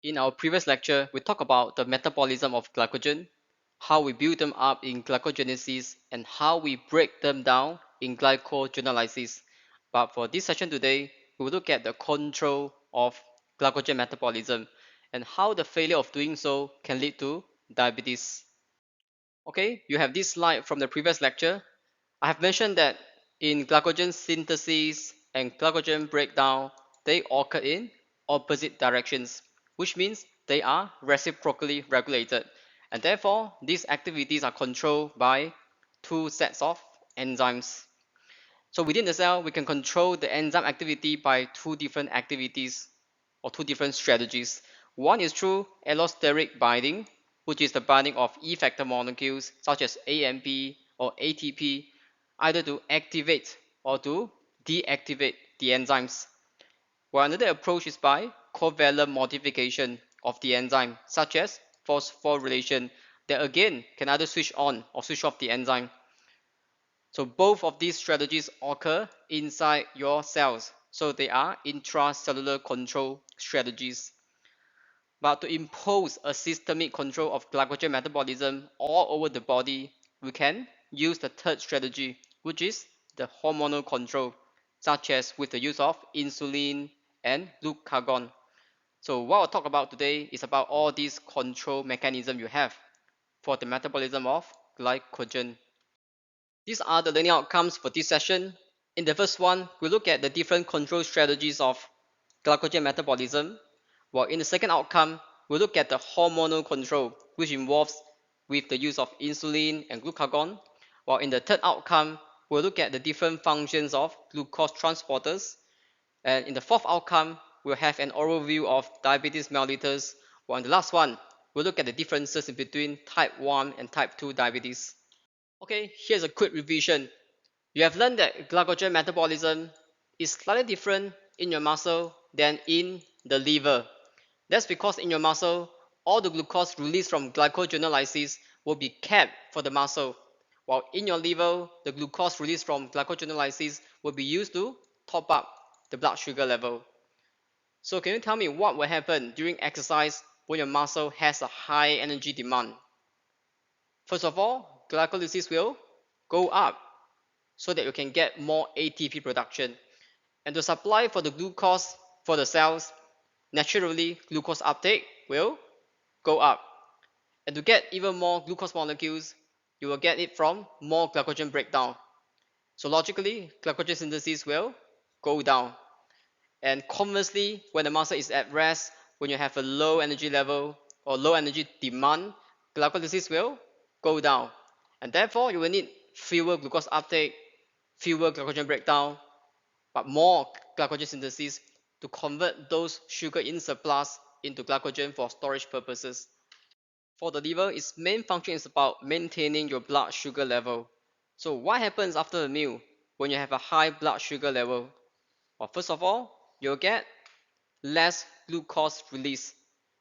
In our previous lecture, we talked about the metabolism of glycogen, how we build them up in glycogenesis, and how we break them down in glycogenolysis. But for this session today, we will look at the control of glycogen metabolism and how the failure of doing so can lead to diabetes. Okay, you have this slide from the previous lecture. I have mentioned that in glycogen synthesis and glycogen breakdown, they occur in opposite directions, which means they are reciprocally regulated. And therefore, these activities are controlled by two sets of enzymes. So within the cell, we can control the enzyme activity by two different activities or two different strategies. One is through allosteric binding, which is the binding of effector molecules such as AMP or ATP, either to activate or to deactivate the enzymes. While another approach is by covalent modification of the enzyme, such as phosphorylation, that again can either switch on or switch off the enzyme. So both of these strategies occur inside your cells. So they are intracellular control strategies. But to impose a systemic control of glycogen metabolism all over the body, we can use the third strategy, which is the hormonal control, such as with the use of insulin and glucagon. So what I'll talk about today is about all these control mechanisms you have for the metabolism of glycogen. These are the learning outcomes for this session. In the first one, we look at the different control strategies of glycogen metabolism, while in the second outcome, we look at the hormonal control, which involves with the use of insulin and glucagon, while in the third outcome, we'll look at the different functions of glucose transporters, and in the fourth outcome, we'll have an overview of diabetes mellitus, while in the last one, we'll look at the differences in between type 1 and type 2 diabetes. Okay, here's a quick revision. You have learned that glycogen metabolism is slightly different in your muscle than in the liver. That's because in your muscle, all the glucose released from glycogenolysis will be kept for the muscle, while in your liver, the glucose released from glycogenolysis will be used to top up the blood sugar level. So can you tell me what will happen during exercise when your muscle has a high energy demand? First of all, glycolysis will go up so that you can get more ATP production. And to supply for the glucose for the cells, naturally glucose uptake will go up. And to get even more glucose molecules, you will get it from more glycogen breakdown. So logically, glycogen synthesis will go down. And conversely, when the muscle is at rest, when you have a low energy level or low energy demand, glycolysis will go down. And therefore, you will need fewer glucose uptake, fewer glycogen breakdown, but more glycogen synthesis to convert those sugar in surplus into glycogen for storage purposes. For the liver, its main function is about maintaining your blood sugar level. So what happens after a meal when you have a high blood sugar level? Well, first of all, you'll get less glucose release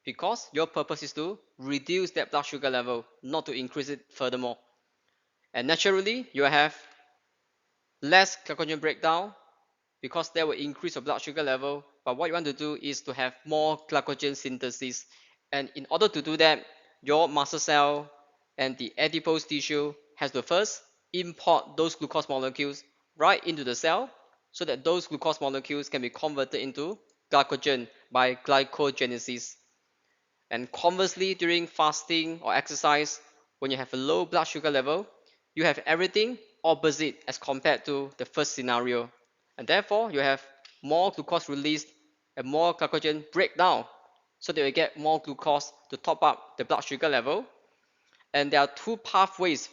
because your purpose is to reduce that blood sugar level, not to increase it furthermore. And naturally, you have less glycogen breakdown because that will increase your blood sugar level. But what you want to do is to have more glycogen synthesis. And in order to do that, your muscle cell and the adipose tissue has to first import those glucose molecules right into the cell so that those glucose molecules can be converted into glycogen by glycogenesis. And conversely, during fasting or exercise, when you have a low blood sugar level, you have everything opposite as compared to the first scenario. And therefore, you have more glucose released and more glycogen breakdown so that you get more glucose to top up the blood sugar level. And there are two pathways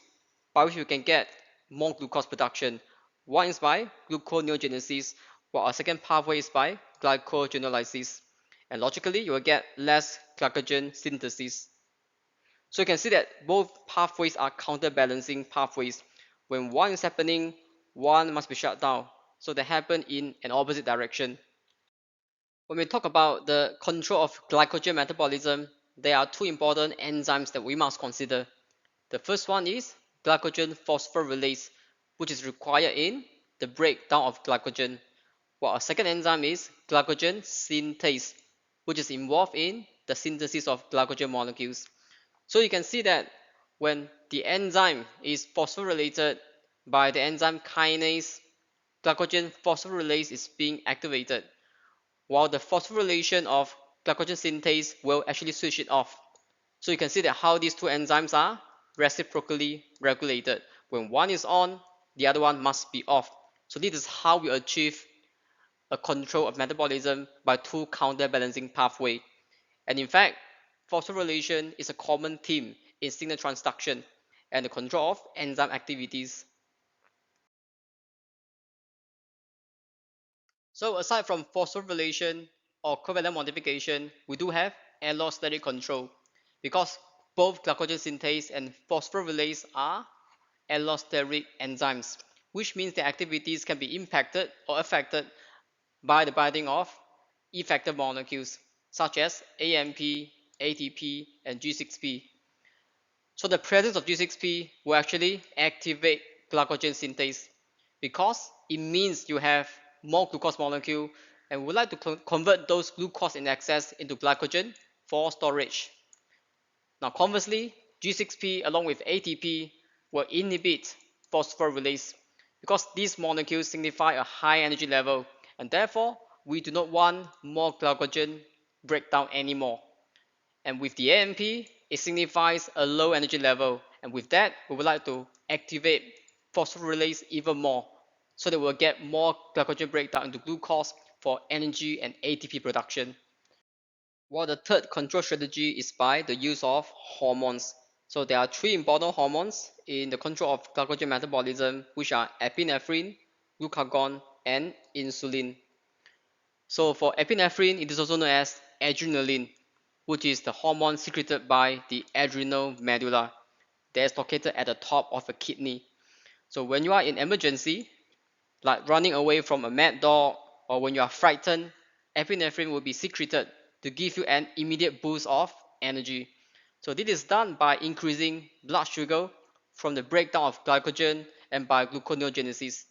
by which you can get more glucose production. One is by gluconeogenesis, while a second pathway is by glycogenolysis. And logically, you will get less glycogen synthesis. So you can see that both pathways are counterbalancing pathways. When one is happening, one must be shut down. So they happen in an opposite direction. When we talk about the control of glycogen metabolism, there are two important enzymes that we must consider. The first one is glycogen phosphorylase, which is required in the breakdown of glycogen, while a second enzyme is glycogen synthase, which is involved in the synthesis of glycogen molecules. So you can see that when the enzyme is phosphorylated by the enzyme kinase, glycogen phosphorylase is being activated, while the phosphorylation of glycogen synthase will actually switch it off. So you can see that how these two enzymes are reciprocally regulated. When one is on, the other one must be off. So this is how we achieve a control of metabolism by two counterbalancing pathway. And in fact, phosphorylation is a common theme in signal transduction and the control of enzyme activities. So aside from phosphorylation or covalent modification, we do have allosteric control because both glycogen synthase and phosphorylase are allosteric enzymes, which means their activities can be impacted or affected by the binding of effector molecules such as AMP, ATP, and G6P. So the presence of G6P will actually activate glycogen synthase because it means you have more glucose molecule and would like to convert those glucose in excess into glycogen for storage. Now conversely, G6P along with ATP will inhibit phosphorylase because these molecules signify a high energy level and therefore we do not want more glycogen breakdown anymore. And with the AMP, it signifies a low energy level. And with that, we would like to activate phosphorylase even more so that we'll get more glycogen breakdown into glucose for energy and ATP production. While the third control strategy is by the use of hormones. So there are three important hormones in the control of glycogen metabolism, which are epinephrine, glucagon, and insulin. So for epinephrine, it is also known as adrenaline, which is the hormone secreted by the adrenal medulla that is located at the top of the kidney. So when you are in emergency, like running away from a mad dog or when you are frightened, epinephrine will be secreted to give you an immediate boost of energy. So this is done by increasing blood sugar from the breakdown of glycogen and by gluconeogenesis.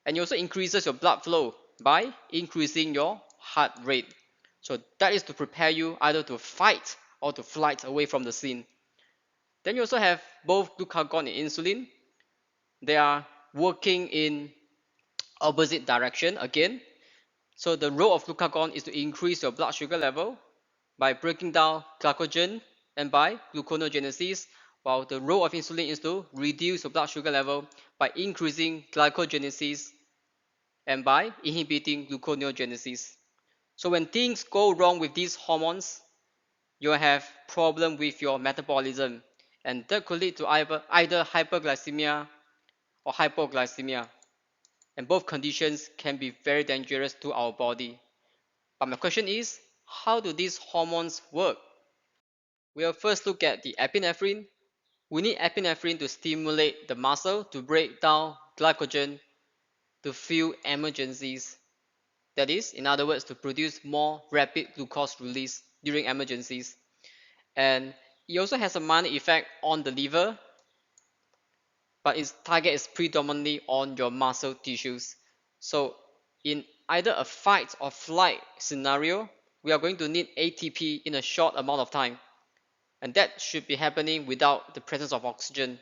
And it also increases your blood flow by increasing your heart rate. So that is to prepare you either to fight or to flight away from the scene. Then you also have both glucagon and insulin. They are working in opposite direction again. So the role of glucagon is to increase your blood sugar level by breaking down glycogen and by gluconeogenesis, while the role of insulin is to reduce your blood sugar level by increasing glycogenesis and by inhibiting gluconeogenesis. So when things go wrong with these hormones, you have problem with your metabolism, and that could lead to either hyperglycemia or hypoglycemia. And both conditions can be very dangerous to our body. But my question is, how do these hormones work? We'll first look at the epinephrine. We need epinephrine to stimulate the muscle to break down glycogen to fuel emergencies. That is, in other words, to produce more rapid glucose release during emergencies. And it also has a minor effect on the liver, but its target is predominantly on your muscle tissues. So in either a fight or flight scenario, we are going to need ATP in a short amount of time. And that should be happening without the presence of oxygen.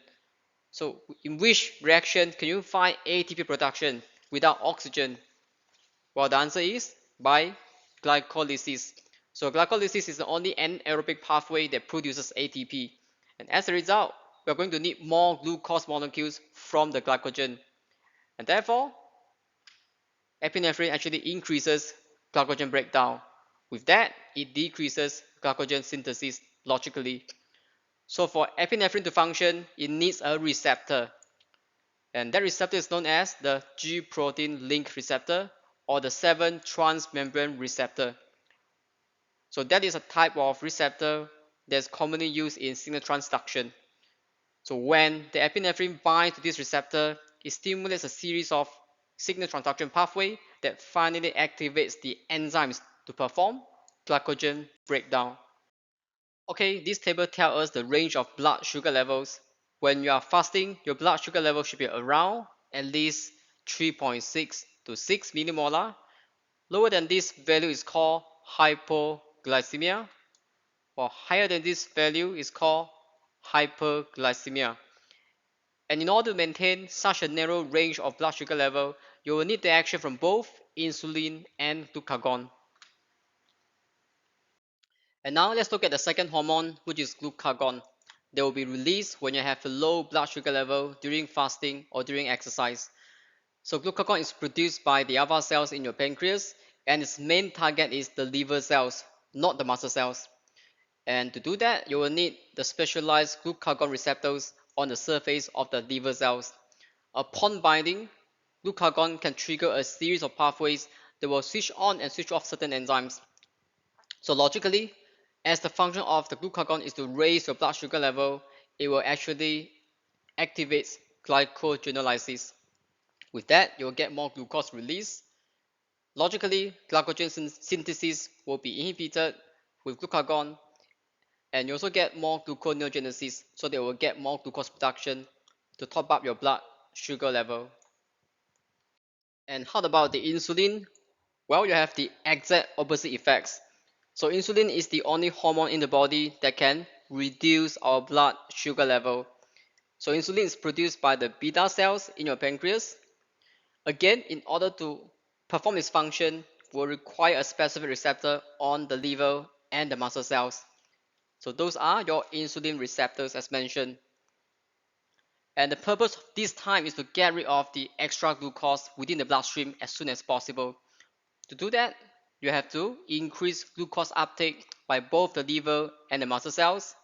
So in which reaction can you find ATP production without oxygen? Well, the answer is by glycolysis. So glycolysis is the only anaerobic pathway that produces ATP. And as a result, we are going to need more glucose molecules from the glycogen. And therefore, epinephrine actually increases glycogen breakdown. With that, it decreases glycogen synthesis logically. So for epinephrine to function, it needs a receptor. And that receptor is known as the G protein link receptor or the 7 transmembrane receptor. So that is a type of receptor that's commonly used in signal transduction. So when the epinephrine binds to this receptor, it stimulates a series of signal transduction pathway that finally activates the enzymes to perform glycogen breakdown. Okay, this table tells us the range of blood sugar levels. When you are fasting, your blood sugar level should be around at least 3.6 to 6 millimolar. Lower than this value is called hypoglycemia. hypoglycemia, or higher than this value is called hyperglycemia. And in order to maintain such a narrow range of blood sugar level, you will need the action from both insulin and glucagon. And now let's look at the second hormone, which is glucagon. They will be released when you have a low blood sugar level during fasting or during exercise. So glucagon is produced by the alpha cells in your pancreas, and its main target is the liver cells, not the muscle cells. And to do that, you will need the specialized glucagon receptors on the surface of the liver cells. Upon binding, glucagon can trigger a series of pathways that will switch on and switch off certain enzymes. So logically, as the function of the glucagon is to raise your blood sugar level, it will actually activate glycogenolysis. With that, you'll get more glucose release. Logically, glycogen synthesis will be inhibited with glucagon, and you also get more gluconeogenesis, so they will get more glucose production to top up your blood sugar level. And how about the insulin? Well, you have the exact opposite effects. So insulin is the only hormone in the body that can reduce our blood sugar level. So insulin is produced by the beta cells in your pancreas. Again, in order to perform this function, will require a specific receptor on the liver and the muscle cells. So those are your insulin receptors as mentioned. And the purpose of this time is to get rid of the extra glucose within the bloodstream as soon as possible. To do that, you have to increase glucose uptake by both the liver and the muscle cells,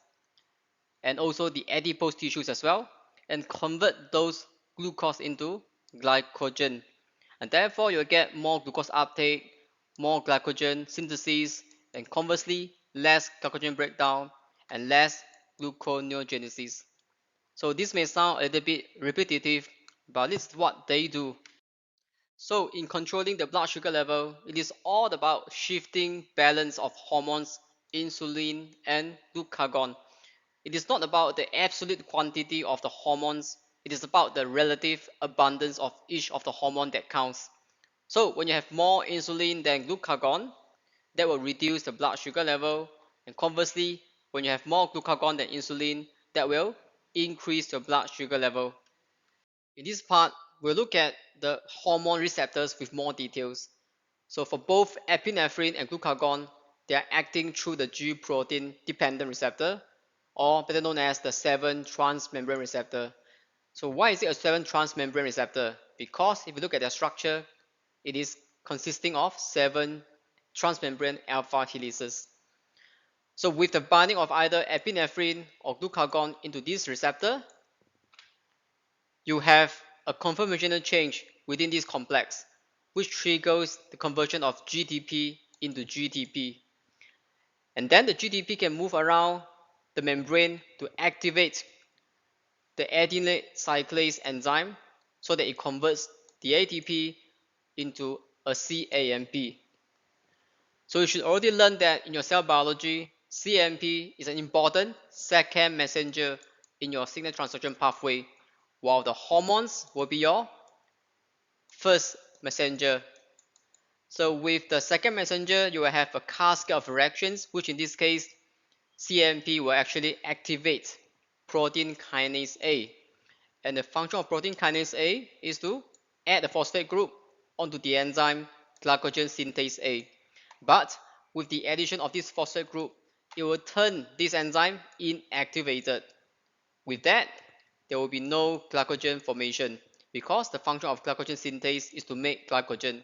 and also the adipose tissues as well, and convert those glucose into glycogen. And therefore, you'll get more glucose uptake, more glycogen synthesis, and conversely, less glycogen breakdown and less gluconeogenesis. So this may sound a little bit repetitive, but this is what they do. So in controlling the blood sugar level, it is all about shifting balance of hormones, insulin and glucagon. It is not about the absolute quantity of the hormones, it is about the relative abundance of each of the hormone that counts. So when you have more insulin than glucagon, that will reduce the blood sugar level, and conversely, when you have more glucagon than insulin, that will increase your blood sugar level. In this part, we'll look at the hormone receptors with more details. So for both epinephrine and glucagon, they are acting through the G protein dependent receptor, or better known as the 7-transmembrane receptor. So why is it a 7-transmembrane receptor? Because if you look at their structure, it is consisting of 7 transmembrane alpha helices. So with the binding of either epinephrine or glucagon into this receptor, you have a conformational change within this complex, which triggers the conversion of GDP into GTP. And then the GTP can move around the membrane to activate the adenylate cyclase enzyme so that it converts the ATP into a CAMP. So you should already learn that in your cell biology, CAMP is an important second messenger in your signal transduction pathway, while the hormones will be your first messenger. So with the second messenger, you will have a cascade of reactions, which in this case, CAMP will actually activate protein kinase A. And the function of protein kinase A is to add a phosphate group onto the enzyme glycogen synthase A. But with the addition of this phosphate group, it will turn this enzyme inactivated. With that, there will be no glycogen formation because the function of glycogen synthase is to make glycogen.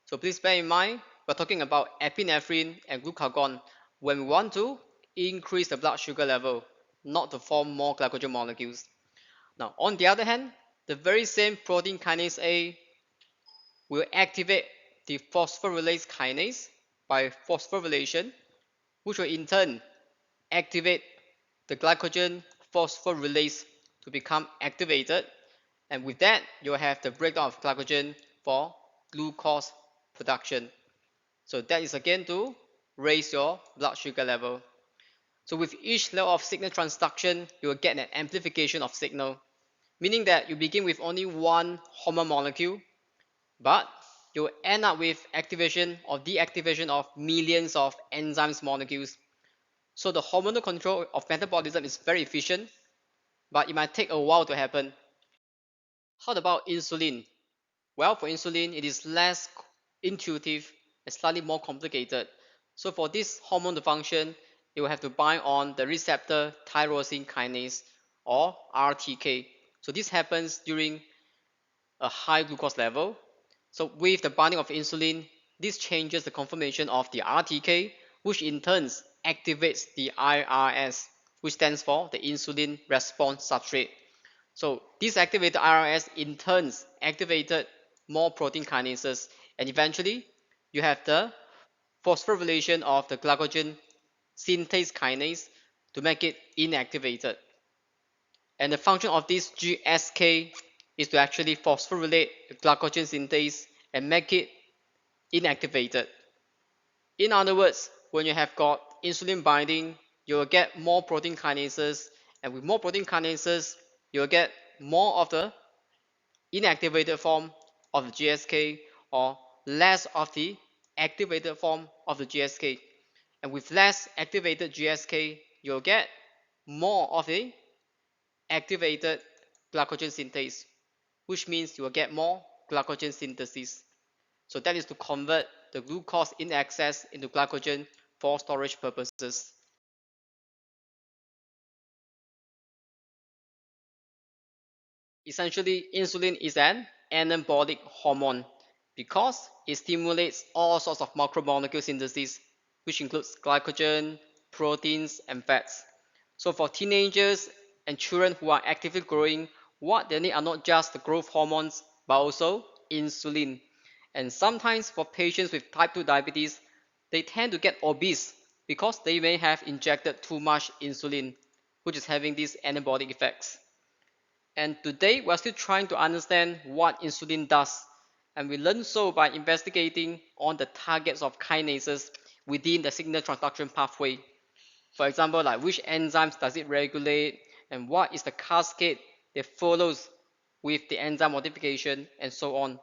So please bear in mind, we're talking about epinephrine and glucagon when we want to increase the blood sugar level, not to form more glycogen molecules. Now, on the other hand, the very same protein kinase A will activate the phosphorylase kinase by phosphorylation, which will in turn activate the glycogen phosphorylase to become activated, and with that you'll have the breakdown of glycogen for glucose production. So that is again to raise your blood sugar level. So with each level of signal transduction, you will get an amplification of signal, meaning that you begin with only one hormone molecule, but you end up with activation or deactivation of millions of enzymes molecules. So the hormonal control of metabolism is very efficient, but it might take a while to happen. How about insulin? Well, for insulin, it is less intuitive and slightly more complicated. So for this hormone to function, it will have to bind on the receptor tyrosine kinase or RTK. So this happens during a high glucose level. So with the binding of insulin, this changes the conformation of the RTK, which in turn activates the IRS, which stands for the insulin response substrate. So this activated IRS in turn activated more protein kinases, and eventually you have the phosphorylation of the glycogen synthase kinase to make it inactivated. And the function of this GSK is to actually phosphorylate the glycogen synthase and make it inactivated. In other words, when you have got insulin binding, you will get more protein kinases, and with more protein kinases, you will get more of the inactivated form of the GSK or less of the activated form of the GSK. And with less activated GSK, you'll get more of the activated glycogen synthase, which means you will get more glycogen synthesis. So that is to convert the glucose in excess into glycogen for storage purposes. Essentially, insulin is an anabolic hormone because it stimulates all sorts of macromolecule synthesis, which includes glycogen, proteins, and fats. So for teenagers and children who are actively growing, what they need are not just the growth hormones, but also insulin. And sometimes for patients with type 2 diabetes, they tend to get obese because they may have injected too much insulin, which is having these anabolic effects. And today we're still trying to understand what insulin does. And we learn so by investigating on the targets of kinases within the signal transduction pathway. For example, like which enzymes does it regulate and what is the cascade that follows with the enzyme modification and so on.